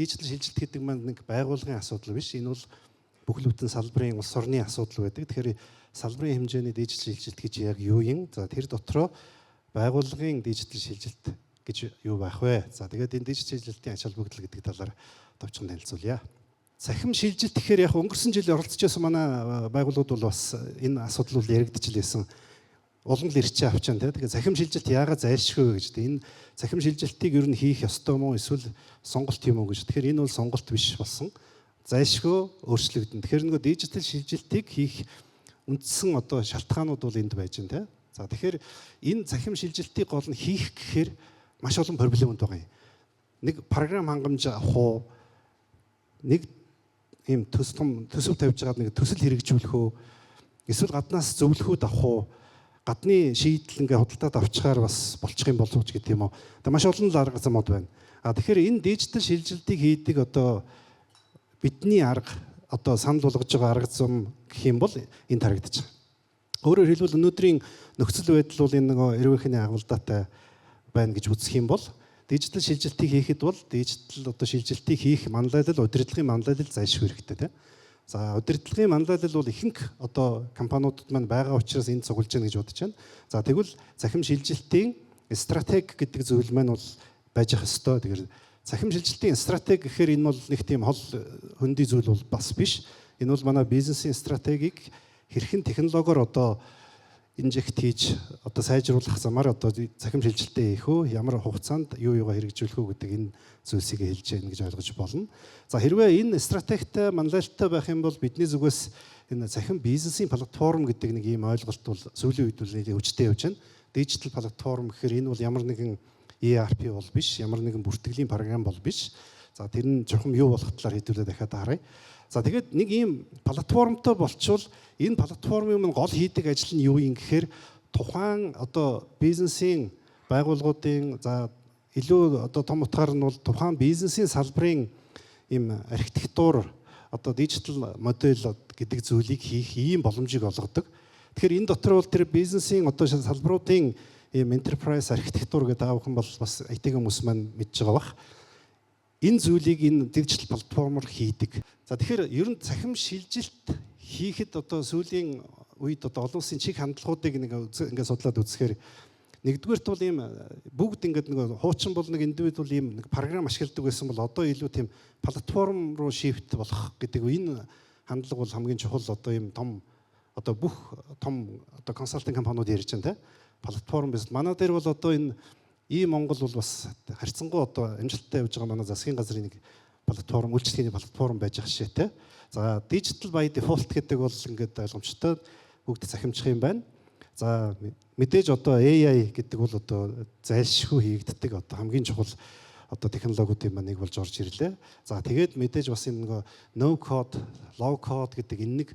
дижитал шилжилт гэдэг маань нэг байгууллагын асуудал биш. Энэ бол бүхэл бүтэн салбарын улс орны асуудал байдаг. Тэгэхээр салбарын хэмжээний дижитал шилжилт гэж яг юу юм? За тэр дотроо байгууллагын дижитал шилжилт гэж юу байх вэ? За тэгээд энэ дижитал шилжилтийн ач холбогдол гэдэг талаар товчхон танилцуулъя. Цахим шилжилт гэхээр яг өнгөрсөн жил оролцож байсан манай байгууллагууд бол бас энэ асуудал бол яригдчихлээсэн. Улам л ирчээ авчаан тийм. Тэгэхээр цахим шилжилт яагаад зайлшгүй вэ гэж. Энэ цахим шилжилтийг ер нь хийх ёстой мó эсвэл сонголт юм уу гэж. Тэгэхээр энэ бол сонголт биш болсон. Зайлшгүй өөрчлөгдөн. Тэгэхээр нөгөө дижитал шилжилтийг хийх үндсэн одоо шалтгаанууд бол энд байж байна тийм. За тэгэхээр энэ цахим шилжилтийг гол нь хийх гэхээр маш олон проблемууд байгаа юм. Нэг програм хангамж авах уу, нэг ийм төсөв тавьж байгаа нэг төсөл хэрэгжүүлэх үү, эсвэл гаднаас зөвлөхүүд авах уу, гадны шийдэл ингээ худалдаад авчихаар бас болчих юм болов уу гэдэг юм уу. Тэгээ маш олон л арга замууд байна. Тэгэхээр энэ дижитал шилжилтийг хийдэг одоо бидний арга одоо санал болгож байгаа арга зам гэх юм бол энд харагдаж байгаа. Өөрөөр хэлбэл өнөөдрийн нөхцөл байдал бол энэ нөгөө эрүүхний агуулдатай байна гэж үзэх юм бол дижитал шилжилтийг хийхэд бол дижитал одоо шилжилтийг хийх манлайлал, удирдлагын манлайлал зайлшгүй хэрэгтэй тийм. За удирдлагын манлайлал бол ихэнх одоо компаниудад маань байгаа учраас энд цуглаж байна гэж бодож байна. За тэгвэл захим шилжилтийн стратеги гэдэг зүйл маань бол байж ах ёстой. Тэгэхээр захим шилжилтийн стратеги гэхээр энэ бол нэг тийм хол хөндөй зүйл бол бас биш. Энэ бол манай бизнесийн стратегийг хэрхэн технологиор одоо инжект хийж одоо сайжруулах замаар одоо захим шилжилтээ хийх үү, ямар хугацаанд юу юугаа хэрэгжүүлэх үү гэдэг энэ зүйлсийг хэлж яах гэж ойлгож болно. За хэрвээ энэ стратегитай манлайлалтай байх юм бол бидний зүгээс энэ захим бизнесийн платформ гэдэг нэг ийм ойлголт бол сүүлийн үед бол нэлээд өвчтэй явж байна. Дижитал платформ гэхээр энэ бол ямар нэгэн ERP бол биш, ямар нэгэн бүртгэлийн програм бол биш. За тэр нь чухам юу болох талаар хэдүүлээ дахиад харъя. За тэгээд нэг ийм платформтой болчвол энэ платформын гол хийдэг ажил нь юу юм гэхээр тухайн одоо бизнесийн байгууллагуудын за илүү одоо том утгаар нь бол тухайн бизнесийн салбарын ийм архитектур одоо дижитал модель гэдэг зүйлийг хийх ийм боломжийг олгодог. Тэгэхээр энэ дотор бол тэр бизнесийн одоо салбаруудын ийм enterprise архитектур гэдэг аавхан бол бас IT хүмүүс маань мэдж байгаа бах. Энэ зүйлийг энэ дижитал платформоор хийдэг. За тэгэхээр ер нь цахим шилжилт хийхэд одоо сүүлийн үед одоо олон улсын чиг хандлагуудыг ингээд судлаад үзэхээр нэгдүгээрт бол ийм бүгд ингээд нэг хуучин бол нэг индивидуал ийм нэг програм ашигладаг байсан бол одоо илүү тийм платформ руу шифт болох гэдэг энэ хандлага бол хамгийн чухал одоо ийм том одоо бүх том одоо консалтинг компаниуд ярьж байна те платформ бизнес. Манай дээр бол одоо энэ Монгол бол бас харьцангуй одоо амжилттай явж байгаа манай засгийн газрын нэг платформ, үйлчлэгээний платформ байж ах шээ те. За digital by default гэдэг бол ингээд ойлгомжтой бүгд захимжих юм байна. За мэдээж одоо AI гэдэг бол одоо зайлшгүй хийгддэг одоо хамгийн чухал одоо технологиудын маань нэг болж орж ирлээ. За тэгээд мэдээж бас энэ нөгөө no code, low code гэдэг энэ нэг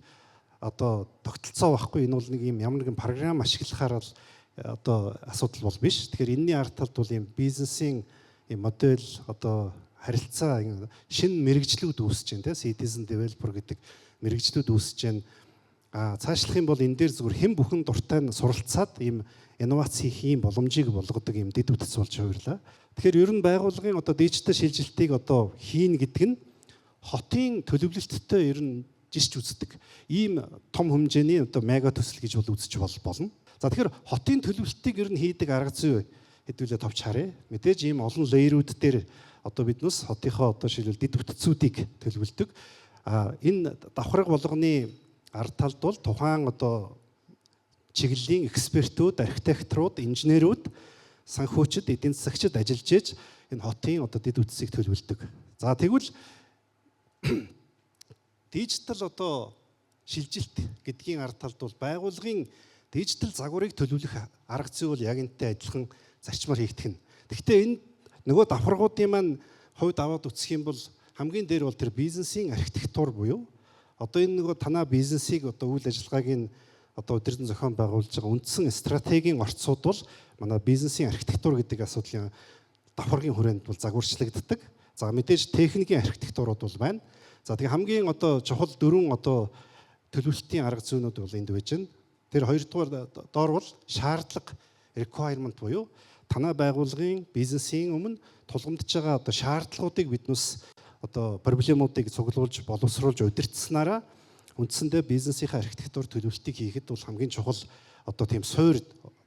одоо тогтолцоо байхгүй. Энэ бол нэг юм ямар нэгэн програм ашиглахаар бол одоо асуудал бол биш. Тэгэхээр энэний ард талд бол юм бизнесийн модель одоо харилцаа шинэ мэрэгжлүүд үүсэж байна те citizen developer гэдэг мэрэгжлүүд үүсэж байна. Цаашлах юм бол энэ дээр зүгээр хэн бүхэн дуртай нь суралцаад ийм инновац хийх ийм боломжийг болгодог ийм дэд үтц болж хувирлаа. Тэгэхээр ер нь байгууллагын одоо дижитал шилжилтийг одоо хийн гэдэг нь хотын төлөвлөлттэй ер нь жишж үздэг. Ийм том хэмжээний одоо мега төсөл гэж бол үзэж болно. За тэгэхээр хотын төлөвлөлтийг ер нь хийдэг арга зүй хэдүүлээ товч харъя. Мэдээж ийм олон лейерүүд дээр одоо биднээс хотынхоо одоо шилбэл дэд бүтцүүдийг төлөвлөдөг. Энэ давхарга болгоны ард талд бол тухайн одоо чиглэлийн экспертүүд, архитекторууд, инженерүүд, санхүүчид, эдийн засагчид ажиллаж ээж энэ хотын одоо дэд бүтцийг төлөвлөдөг. За тэгвэл дижитал одоо шилжилт гэдгийн ард талд бол байгууллагын дижитал загварыг төлөвлөх арга зүй бол яг энэтэй адилхан зарчмаар хийгдэх нь. Гэхдээ энэ нөгөө давхаргуудын маань хувьд аваад үсэх юм бол хамгийн дээр бол тэр бизнесийн архитектур буюу одоо энэ нөгөө танаа бизнесийг одоо үйл ажиллагааг нь одоо өдөртөн зохион байгуулж байгаа үндсэн стратегийн орцууд бол манай бизнесийн архитектур гэдэг асуудлын давхаргын хүрээнд бол загварчлагддаг. За мэдээж техникийн архитектурууд бол байна. За тэгээ хамгийн одоо чухал дөрвөн одоо төлөвлөлтийн арга зүйнүүд бол энд байж байна. Тэр хоёрдугаар доор бол шаардлага requirement буюу танай байгууллагын бизнесийн өмнө тулгамдж байгаа одоо шаардлагуудыг биднээс одоо проблемуудыг цуглуулж боловсруулж удирдсанараа үндсэндээ бизнесийнхаа архитектур төлөвлөлтийг хийхэд бол хамгийн чухал одоо тийм суур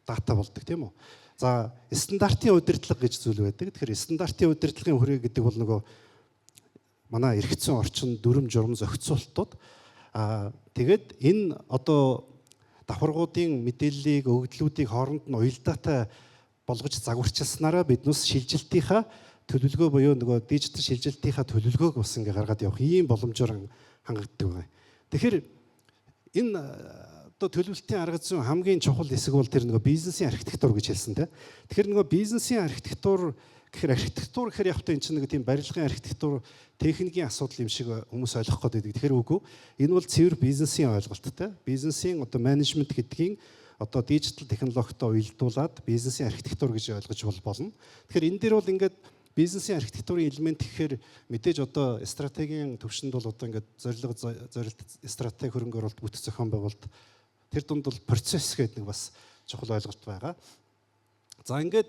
дата болдог тийм үү. За стандартын удирдлага гэж зүйл байдаг. Тэгэхээр стандартын удирдлагын хүрээ гэдэг бол нөгөө манай эргэцсэн орчин дүрм журм зохицуултууд тэгээд энэ одоо давхаргуудын мэдээллийг өгөгдлүүдийг хооронд нь уялдаатай болгож загварчилснараа биднээс шилжилтийнхаа төлөвлөгөө буюу нөгөө дижитал шилжилтийнхаа төлөвлөгөөг бас ингээ гаргаад явах ийм боломжоор хангагддаг байна. Тэгэхээр энэ одоо төлөвлөлтийн арга зүйн хамгийн чухал хэсэг бол тэр нөгөө бизнесийн архитектур гэж хэлсэн тийм. Тэгэхээр нөгөө бизнесийн архитектур гэхээр явахдаа энэ чинь нэг тийм барилгын архитектур техникийн асуудал юм шиг хүмүүс ойлгох гээд байдаг. Тэгэхээр үгүй. Энэ бол цэвэр бизнесийн ойлголттой. Бизнесийн одоо менежмент гэдгийг одоо дижитал технологитой уялдуулаад бизнесийн архитектур гэж ойлгож болно. Тэгэхээр энэ дээр бол ингээд бизнесийн архитектурын элемент гэхээр мэдээж одоо стратегийн төвшөнд бол одоо ингээд зорилт стратеги хөрөнгө оруулалт бүтэц зохион байгуулалт тэр дунд бол процесс гэдэг нэг бас чухал ойлголт байгаа. За ингээд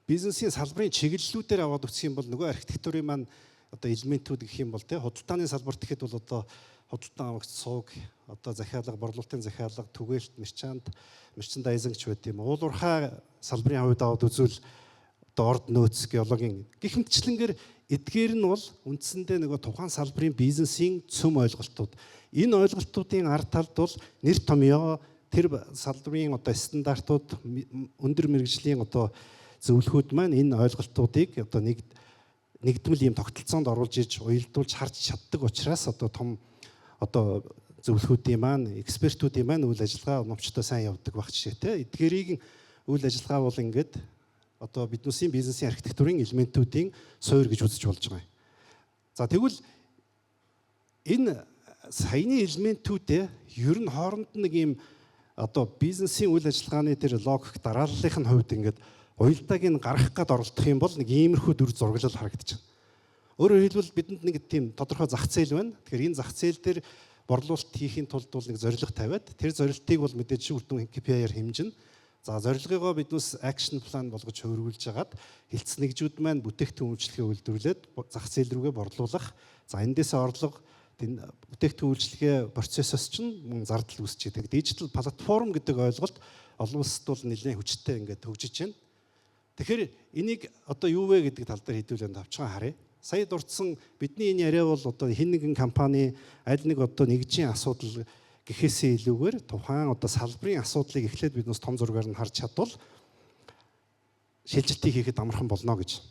бизнесийн салбарын чиглэлүүдээр аваад үзэх юм бол нөгөө архитектурын маань одоо элементүүд гэх юм бол тий худалдааны салбарт гэхэд бол одоо худалдан авагч сууг одоо захиалга борлуулалтын захиалга түгээлт мерчендайзинг ч байт юм уулуурхай салбарын хувьд аваад үзвэл одоо орд нөөц геологийн гэх мэтчлэнгээр эдгээр нь бол үндсэндээ нөгөө тухайн салбарын бизнесийн цөм ойлголтууд. Энэ ойлголтуудын ард талд бол нэр томьёо тэр салбарын одоо стандартууд өндөр мэргэжлийн одоо зөвлөхүүд маань энэ ойлголтуудыг одоо нэгдмэл ийм тогтолцоонд оруулж иж уялдуулж харж чаддаг учраас одоо том одоо зөвлөхүүдийн маань экспертүүдийн маань үйл ажиллагаа номчтой сайн явдаг баг жишээтэй. Эдгээрийг үйл ажиллагаа бол ингээд одоо биднээсийн бизнесийн архитектурын элементүүдийн суур гэж үзэж болж байгаа юм. За тэгвэл энэ саяны элементүүдээ ер нь хооронд нэг ийм одоо бизнесийн үйл ажиллагааны тэр логик дарааллын хувьд ингээд уялдааг нь гаргах гээд оролдох юм бол нэг иймэрхүү дүр зураглал харагдаж байна. Өөрөөр хэлбэл бидэнд нэг тийм тодорхой зах зээл байна. Тэгэхээр энэ зах зээл дээр борлуулалт хийхин тулд бол нэг зорилго тавиад тэр зорилтыг бол мэдээж үр дүн KPI-аар хэмжинэ. За зорилгыгоо биднээс акшн план болгож хөрвүүлж хагаад хилцс нэгжүүд маань бүтээгдэхүүн үйлчлэгээ үйлдвэрлээд зах зээл рүүгээ борлуулах. За эндээсээ орлого бүтээгдэхүүн үйлчлэгээ процессоос чинь мөн зардал үүсч идэг. Дижитал платформ гэдэг ойлголт олон улсад бол нэлээд хүчтэй ингээд хөгжиж байна. Тэгэхээр энийг одоо юу вэ гэдэг тал дээр хэдүүлэн тавчхан харъя. Сая дурдсан бидний энэ яриа бол одоо хэн нэгэн компани аль нэг одоо нэгжийн асуудал гэхээсээ илүүгээр тухайн одоо салбарын асуудлыг эхлээд биднээс том зургаар нь харж чадвал шилжилтийг хийхэд амархан болно гэж.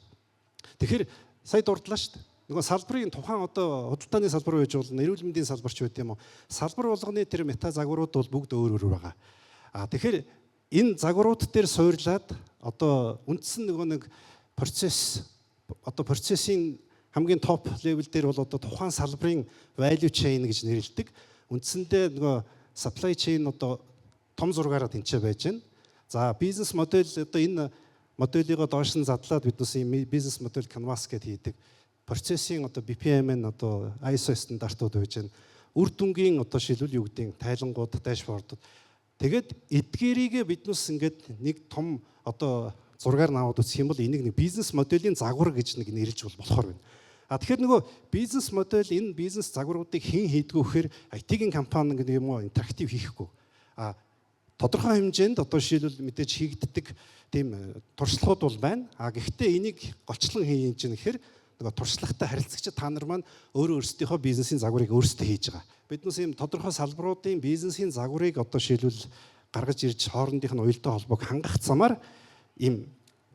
Тэгэхээр сая дурдлаа шүү дээ. Нөгөө салбарын тухайн одоо худалдааны салбар байж болно, эрүүл мэндийн салбарч байт юм уу. Салбар болгоны тэр мета загварууд бол бүгд өөр өөр байгаа. Тэгэхээр энэ загварууд дээр суурлаад одоо үндсэн нөгөө нэг процессын хамгийн топ левел дээр бол одоо тухайн салбарын value chain гэж нэрлэдэг. Үндсэндээ нөгөө supply chain одоо том зургаараа тэнцээ байж байна. За бизнес модель одоо энэ моделийг доош нь задлаад биднээс бизнес модель canvas гэдээ хийдэг. Процессын одоо BPM нь одоо ISO стандартууд байж байна. Үр дүнгийн одоо шилбэл юу гэдэг тайлангууд, дашбордууд. Тэгээд эдгээрийгээ биднээс ингээд нэг том одоо зургаар наваад үзэх юм бол энийг нэг бизнес моделийн загвар гэж нэг нэрлэж болохоор байна. Тэгэхээр нөгөө бизнес модель энэ бизнес загваруудыг хэн хийдгүү гэхээр IT-ийн компани гэдэг юм уу интерактив хийхгүй. Тодорхой хэмжээнд одоо жишээлбэл мэдээж хийгддэг тийм туршлагууд бол байна. Гэхдээ энийг голчлон хийж чинь гэхээр нөгөө туршлагатай харилцагчид та нар маань өөрөө өөрсдийнхөө бизнесийн загварыг өөрсдөө хийж байгаа. Биднээс ийм тодорхой салбаруудын бизнесийн загварыг одоо жишээлбэл гаргаж ирж хоорондынх нь уялдаа холбоог хангах замаар ийм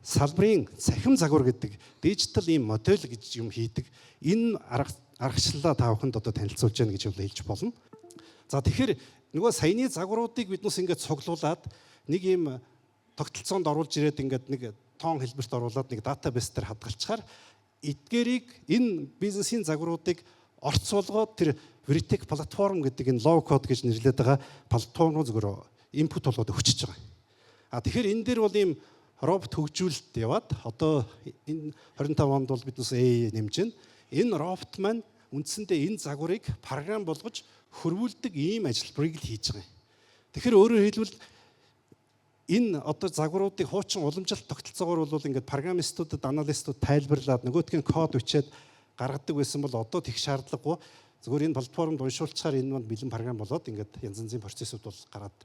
салбарын цахим загвар гэдэг дижитал ийм модель гэж юм хийдэг. Энэ аргачлалаа та бүхэнд одоо танилцуулж яана гэж хэлж болно. За тэгэхээр нөгөө саяны загваруудыг биднээс ингээд цуглуулад нэг ийм тогтолцоонд оруулж ирээд ингээд нэг тоон хэлбэрт оруулаад нэг database дээр хадгалчихаар эдгээрийг энэ бизнесийн загваруудыг орцуулгоод тэр Veritech платформ гэдэг энэ low code гэж нэрлэдэг байгаа платформ руу зөвхөн input болгоод өгчөж байгаа. Тэгэхээр энэ дээр бол ийм робот хөгжүүлэлт яваад одоо энэ 25 онд бол биднээс AI нэмж байна. Энэ робот маань үндсэндээ энэ загварыг програм болгож хөрвүүлдэг ийм ажилбарыг л хийж байгаа юм. Тэгэхээр өөрөөр хэлбэл энэ одоо загваруудыг хуучин уламжлалт тогтолцоогоор бол ингээд программистуудад, аналистууд тайлбарлаад нөгөөдгийн код бичээд гаргадаг байсан бол одоо тех шаардлагагүй зүгээр энэ платформд уншуулчаар энэ маань бэлэн програм болоод ингээд янз янзын процессыг бол гараад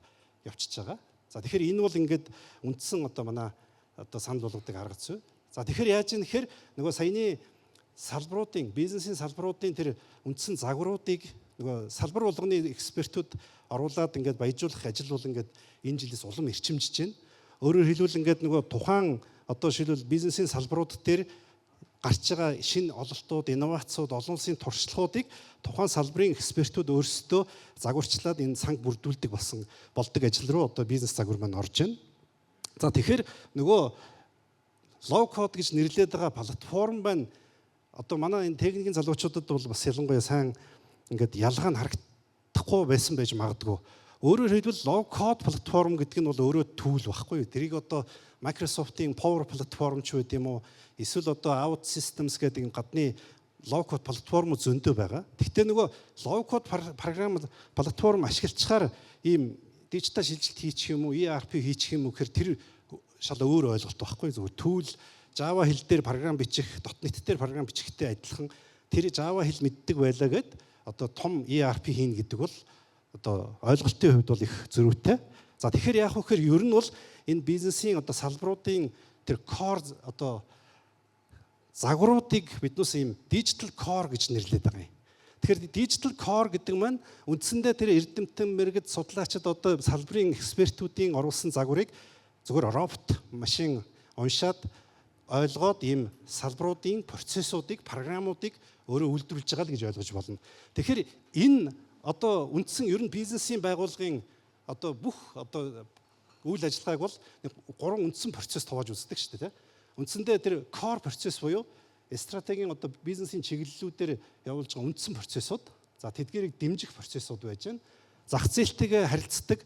явчихж байгаа. За тэгэхээр энэ бол ингээд үндсэн одоо манай одоо санал болгодог арга зүй. За тэгэхээр яаж юм гэхээр нөгөө саяны салбаруудын бизнесийн салбаруудын тэр үндсэн загваруудыг нөгөө салбар болгоны экспертүүд оруулаад ингээд баяжуулах ажил бол ингээд энэ жилээс улам эрчимжиж байна. Өөрөөр хэлбэл ингээд нөгөө тухайн одоо шилбэл бизнесийн салбарууд дээр гарч байгаа шинэ ололтууд, инновацууд, олон улсын туршлагуудыг тухайн салбарын экспертүүд өөрсдөө загварчлаад энэ санг бүрдүүлдэг болдог ажил руу одоо бизнес загвар маань орж байна. За тэгэхээр нөгөө low code гэж нэрлэдэг байгаа платформ байна. Одоо манай энэ техникийн залуучуудад бол бас ялангуяа сайн ингээд ялгаа нь харагдахгүй байсан байж магадгүй. Өөрөөр хэлбэл low code платформ гэдэг нь бол өөрөө түүл багхгүй юу. Тэрийг одоо Microsoft-ийн Power платформ ч үгүй юм уу. Эсвэл одоо Out Systems гэдэг гадны low code платформ зөндөө байгаа. Гэхдээ нөгөө low code програм платформ ашиглацгаар ийм дижитал шилжилт хийчих юм уу, ERP хийчих юм уу гэхээр тэр шал өөр ойлголт багхгүй. Зүгээр түүл Java хэл дээр програм бичих, .NET дээр програм бичихтэй адилхан тэр Java хэл мэддэг байлаа гэд одоо том ERP хийн гэдэг бол одоо ойлголтын хувьд бол их зөрүүтэй. За тэгэхээр яах вэ гэхээр ер нь бол энэ бизнесийн одоо салбаруудын тэр core одоо загваруудыг биднээс ийм digital core гэж нэрлэдэг байгаа юм. Тэгэхээр digital core гэдэг маань үндсэндээ тэр эрдэмтэн мэрэгд судлаачид одоо салбарын экспертүүдийн оруулсан загварыг зөвхөн робот машин уншаад ойлгоод ийм салбаруудын процессуудыг, програмуудыг өөрөө үйлдвэрлэж байгаа л гэж ойлгож болно. Тэгэхээр энэ одоо үндсэн ер нь бизнесийн байгууллагын одоо бүх одоо үйл ажиллагааг бол гурван үндсэн процесс тувааж үздэг шүү дээ. Үндсэндээ тэр core процесс буюу стратегийн одоо бизнесийн чиглэлүүдээр явуулж байгаа үндсэн процессууд, за тэдгээрийг дэмжих процессууд байж байна. Зах зээлтэйгээ харилцдаг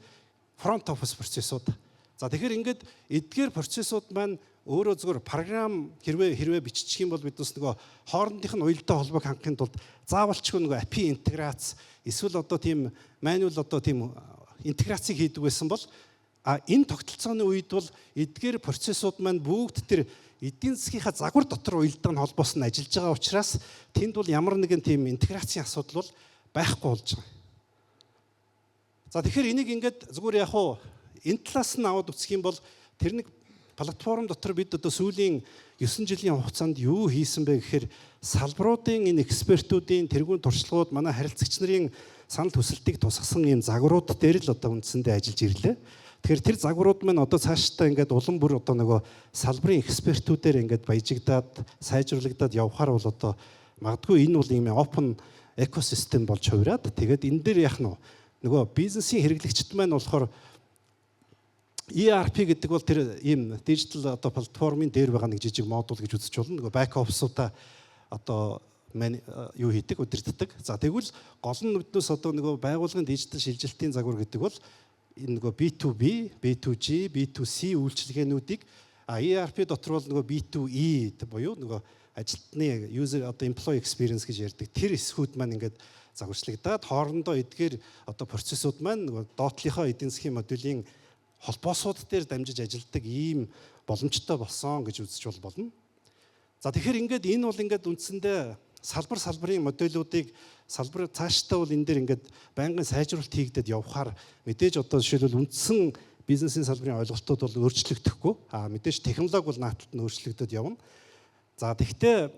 front office процессууд. За тэгэхээр ингээд эдгээр процессууд маань өөрөө зөвхөн програм хэрвээ биччих юм бол биднес нөгөө хоорондынх нь уялдаа холбоог хангахын тулд заавалчгүй нөгөө API интеграц эсвэл одоо тийм мануал одоо тийм интеграцийг хийдэг байсан бол энэ тогтолцооны үед бол эдгээр процессууд маань бүгд тэр эдийн засгийнхаа загвар дотор уялдаа нь холбоосон ажиллаж байгаа учраас тэнд бол ямар нэгэн тийм интеграцийн асуудал бол байхгүй болж байгаа. За тэгэхээр энийг ингээд зүгээр яг уу энэ талаас нь аваад үзэх юм бол тэр нэг платформ дотор бид одоо сүүлийн 9 жилийн хугацаанд юу хийсэн бэ гэхээр салбаруудын энэ экспертүүдийн тэргуун туршлагууд манай харилцагч нарын санал хүсэлтийг тусгасан ийм загварууд дээр л одоо үндсэндээ ажиллаж ирлээ. Тэгэхээр тэр загварууд маань одоо цаашдаа ингээд улам бүр одоо нөгөө салбарын экспертүүдээр ингээд баяжигдаад сайжруулагдаад явхаар бол одоо магадгүй энэ бол ийм open экосистем болж хувираад тэгээд энэ дээр яах нь нөгөө бизнесийн хэрэглэгчд маань болохоор ERP гэдэг бол тэр ийм дижитал одоо платформын дээр байгаа нэг жижиг модуль гэж үзэж болно. Нөгөө back office-уудаа одоо юу хийдэг, удирддаг. За тэгвэл гол нь биднээс одоо нөгөө байгууллагын дижитал шилжилтийн загвар гэдэг бол энэ нөгөө B2B, B2G, B2C үйлчилгээнүүдийг ERP дотор бол нөгөө B2E буюу нөгөө ажилтны user одоо employee experience гэж ярьдаг. Тэр эсхүүд маань ингээд загварчлагдаад хоорондоо эдгээр одоо процессууд маань нөгөө доотлихоо эдийн засгийн модулийн холбоосууд дээр дамжиж ажилладаг ийм боломжтой болсон гэж үзэж болно. За тэгэхээр ингээд энэ бол ингээд үндсэндээ салбарын модулуудыг салбар цаашдаа бол энэ дээр ингээд байнгын сайжруулалт хийгдээд явхаар мэдээж одоо жишээлбэл үндсэн бизнесийн салбарын ойлголтууд бол өөрчлөгдөхгүй. Мэдээж технологи бол нааталт нь өөрчлөгдөд явна. За тэгвэл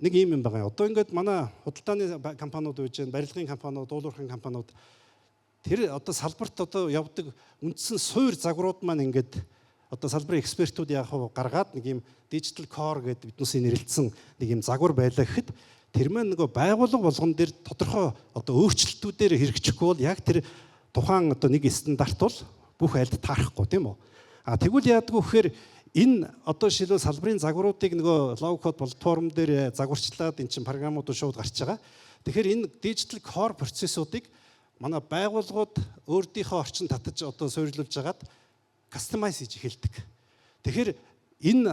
нэг юм байгаа. Одоо ингээд манай худалдааны компаниуд байж байна, барилгын компаниуд, уулуурхайн компаниуд тэр одоо салбарт одоо явдаг үндсэн суур загварууд маань ингээд одоо салбарын экспертүүд яг гаргаад нэг юм digital core гэдэг биднээс нэрлэлсэн нэг юм загвар байлаа гэхэд тэр маань нөгөө байгууллага болгон дээр тодорхой одоо өөрчлөлтүүдээр хэрэгжихгүй бол яг тэр тухайн одоо нэг стандарт бол бүх айлд таарахгүй тийм үү. Тэгвэл яадаг вэ гэхээр энэ одоо шилбэл салбарын загваруудыг нөгөө low code платформ дээр загварчлаад эн чинь програмууд шууд гарч байгаа. Тэгэхээр энэ digital core процессуудыг манай байгууллагууд өөрсдийнхөө орчин татаж одоо суйрлуулж агаад кастомайз хийж эхэлдэг. Тэгэхээр энэ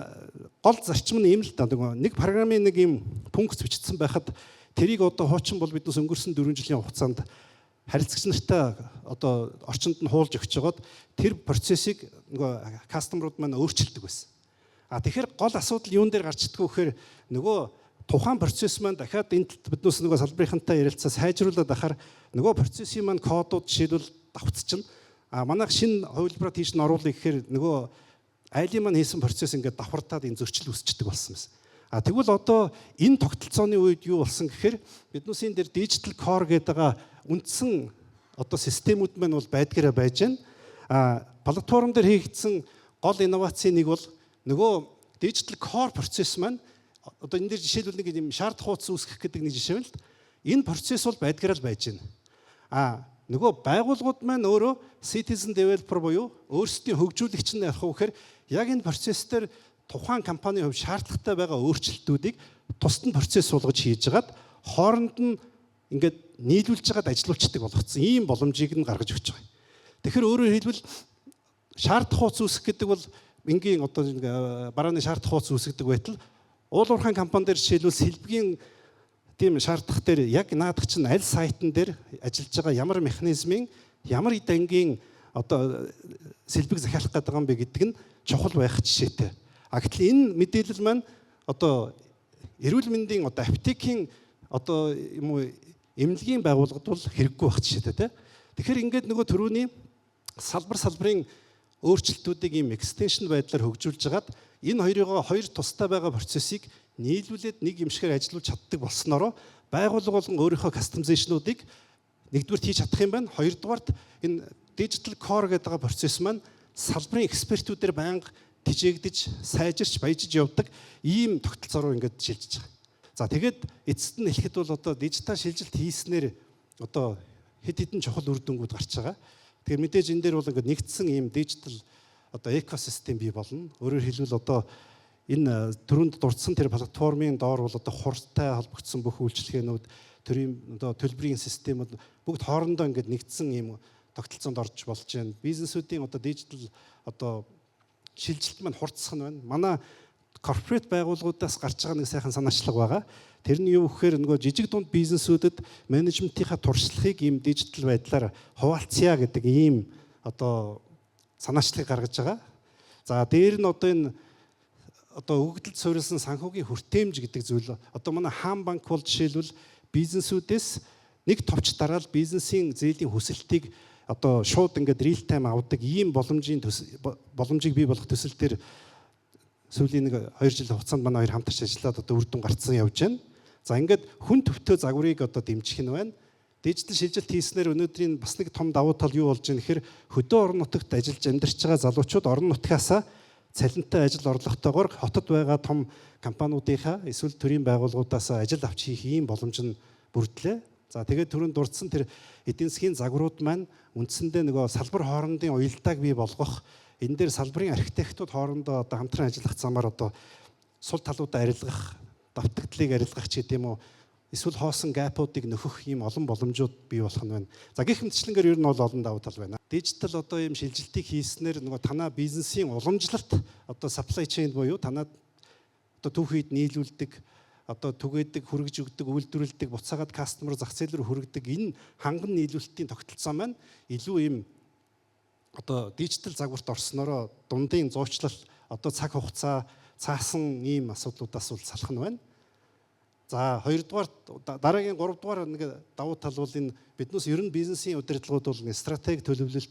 гол зарчим нь юм л да. Нэг програмын нэг юм пункт бичсэн байхад тэрийг одоо хуучин бол биднээс өнгөрсөн 4 жилийн хугацаанд харилцагч нартай одоо орчинд нь хуулж өгч жагаад тэр процессыг нөгөө кастомерууд маань өөрчилдөг байсан. Тэгэхээр гол асуудал юун дээр гарч идэх вэ гэхээр нөгөө тухайн процесс маань дахиад энд биднээс нөгөө салбарынхантай ярилцаа сайжруулаад ахаар нөгөө процессын маань кодууд жишээлбэл давтчихна. Манайх шинэ хувилбараа тийш нь оруулах гэхээр нөгөө айлын маань хийсэн процесс ингээд давхартаад энэ зөрчил үүсчдэг болсон юм. Тэгвэл одоо энэ тогтолцооны үед юу болсон гэхээр биднээс энэ дээр digital core гэдэг үндсэн одоо системүүд маань бол байдгаараа байж байна. Платформ дээр хийгдсэн гол инновацийн нэг бол нөгөө digital core процесс маань одоо энэ дээр жишээлбэл нэг юм шаард хуудас үүсгэх гэдэг нэг жишээ байна л. Энэ процесс бол байдгаараа л байж байна. Нөгөө байгууллагууд маань өөрөө citizen developer буюу өөрсдийн хөгжүүлэгч нь ярих уу гэхээр яг энэ процесс дээр тухайн компанийн хувьд шаардлагатай байгаа өөрчлөлтүүдийг тусад нь процесс болгож хийж хагаад хооронд нь ингээд нийлүүлж хагаад ажилуулцдаг болгоцсон ийм боломжийг нь гаргаж өгч байгаа. Тэгэхээр өөрөөр хэлбэл шаард хуудас үүсгэх гэдэг бол энгийн одоо барааны шаард хуудас үүсгдэг байтал уул уурхайн компани дээр жишээлбэл сэлбэгийн тийм шаардах дээр яг наадах чинь аль сайтн дээр ажиллаж байгаа ямар механизмын ямар дангийн одоо сэлбэг захиалах гэдэг юм бэ гэдэг нь чухал байх жишээтэй. Гэтэл энэ мэдээлэл маань одоо эрүүл мэндийн одоо аптекийн одоо юм уу эмнэлгийн байгууллагад бол хэрэггүй байх жишээтэй тийм. Тэгэхээр ингээд нөгөө төрөүний салбарын өөрчлөлтүүдийг ийм extension байдлаар хөгжүүлж хагаад энэ хоёр тустай байгаа процессыг нийлүүлээд нэг юмшгээр ажиллуулж чаддаг болсноороо байгууллага болгон өөрийнхөө customization-уудыг нэгдүгээр хийж чадах юм байна. Хоёрдугаарт энэ digital core гэдэг процесс маань салбарын экспертүүдээр байнга тижээгдэж, сайжирч, баяжиж явдаг ийм тогтолцоо руу ингээд шилжиж байгаа. Тэгээд эцэст нь хэлэхэд бол одоо дижитал шилжилт хийснээр одоо хэд хэдэн чухал үр дүнгууд гарч байгаа. Тэгэхээр мэдээж энэ дээр бол ингээд нэгдсэн ийм дижитал одоо экосистем бий болно. Өөрөөр хэлбэл одоо энэ түрүүнд дурдсан тэр платформын доор бол одоо хурдтай холбогдсон бүх үйлчилгээнүүд, төрийн одоо төлбөрийн системүүд бүгд хоорондоо ингээд нэгдсэн ийм тогтолцоонд орж болж байна. Бизнесүүдийн одоо дижитал одоо шилжилт маань хурдсах нь байна. Манай корпорэт байгууллагуудаас гарч байгаа нэг сайхан санаачлага байгаа. Тэр нь юу гэхээр нөгөө жижиг дунд бизнесүүдэд менежментийнхаа туршлагыг ийм дижитал байдлаар хуваалцъя гэдэг ийм одоо санаачлагыг гаргаж байгаа. За дээр нь одоо энэ одоо өгөгдөлд суурилсан санхүүгийн хүртээмж гэдэг зүйл одоо манай хаан банк бол жишээлбэл бизнесүүдээс нэг товч дараал бизнесийн зээлийн хүсэлтийг одоо шууд ингээд real time авдаг ийм боломжийг бий болгох төсөл төр сүүлийн 2 жилийн хугацаанд манай хоёр хамтарч ажиллаад одоо үр дүн гарцсан явж байна. За ингээд хүн төвтэй загварыг одоо дэмжих нь байна. Дижитал шилжилт хийснээр өнөөдрийн бас нэг том давуу тал юу болж байна гэхээр хөдөө орон нутагт ажиллаж амьдарч байгаа залуучууд орон нутгаасаа цалинтай ажил орлоготойгоор хотод байгаа том компаниудынхаа эсвэл төрийн байгууллагуудаас ажил авч хийх ийм боломж нь бүрдлээ. За тэгээд түрүүнд дурдсан тэр эдийн засгийн загварууд маань үндсэндээ нөгөө салбар хоорондын уялдааг бий болгох энэ дээр салбарын архитектууд хоорондоо одоо хамтран ажиллах замаар одоо сул талуудаа арилгах, давтагдлыг арилгах ч гэдэм үү эсвэл хоосон гэпуудыг нөхөх ийм олон боломжууд бий болох нь байна. За гэх мэтчлэнгээр ер нь бол олон давуу тал байна. Дижитал одоо ийм шилжилтийг хийснээр нөгөө танаа бизнесийн уламжлалт одоо supply chain буюу танаа одоо түүхийд нийлүүлдэг одоо түгээдэг, хүргэж өгдөг, үйлдвэрлэдэг, буцаагаад кастомер зах зээл рүү хүргэдэг энэ ханган нийлүүлэлтийн тогтолцоо маань илүү ийм одоо дижитал загварт орсноороо дундын зуучлал одоо цаг хугацаа цаасан ийм асуудлуудаас бол салах нь байна. За хоёрдугаар дараагийн гуравдугаар нэг давуу тал бол энэ биднээс ер нь бизнесийн удирдлагууд бол стратеги төлөвлөлт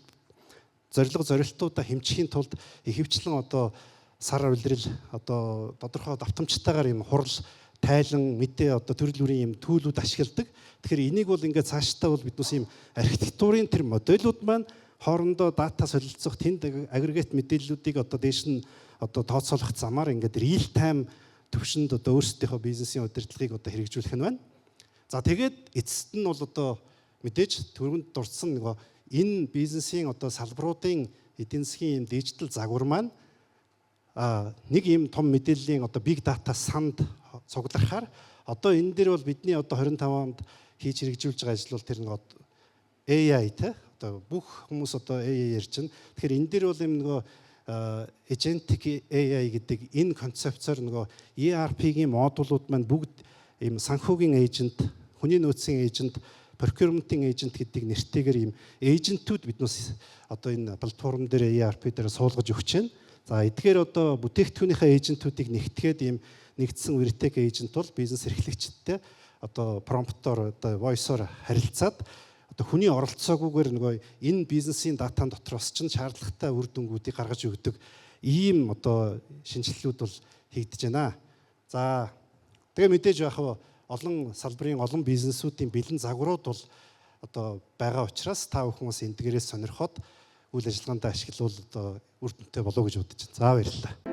зорилтуудаа хэмжихийн тулд ихэвчлэн одоо сар улирал одоо тодорхой давтамжтайгаар ийм хурал тайлан мэдээ одоо төрөл бүрийн юм төлөвлүүд ашигладаг. Тэгэхээр энийг бол ингээд цаашдаа бол биднээс юм архитектурын тэр модулууд маань хоорондоо дата солилцох тэнд агрегат мэдээллүүдийг одоо дээш нь одоо тооцоолох замаар ингээд real time төвшөнд одоо өөрсдийнхөө бизнесийн удирдлагыг одоо хэрэгжүүлэх нь байна. За тэгээд эцэст нь бол одоо мэдээж түрүүнд дурдсан нөгөө энэ бизнесийн одоо салбаруудын эдийн засгийн юм дижитал загвар маань нэг юм том мэдээллийн одоо big data санд цуглархаар одоо энэ дээр бол бидний одоо 25 онд хийж хэрэгжүүлж байгаа ажил бол тэр нэг AI те одоо бүх хүмүүс одоо AI ярьж байна. Тэгэхээр энэ дээр бол юм нөгөө agentic AI гэдэг энэ концепцоор нөгөө ERP-ийн модулууд маань бүгд ийм санхүүгийн эйжент, хүний нөөцийн эйжент, procurement-ийн эйжент гэдэг нэртэйгээр ийм эйжентүүд биднээс одоо энэ платформ дээр ERP дээр суулгаж өгч байна. За эдгээр одоо бүтээгдэхүүнийхээ эйжентүүдийг нэгтгээд ийм нэгдсэн Veritech эйжент бол бизнес эрхлэгчдтэй одоо промптоор одоо voice-оор харилцаад одоо хүний оролцоогүйгээр нөгөө энэ бизнесийн датан дотроос ч шаардлагатай үр дүнгуудыг гаргаж өгдөг ийм одоо шинжилгэлүүд бол хийгдэж байна. За тэгээ мэдээж яг олон салбарын олон бизнесүүдийн бэлэн загварууд бол одоо байгаа учраас та бүхэн бас эндгээрээс сонирхоод үйл ажиллагаанд ашиглавал одоо үр дүнтэй болов уу гэж бодож байна. За баярлалаа.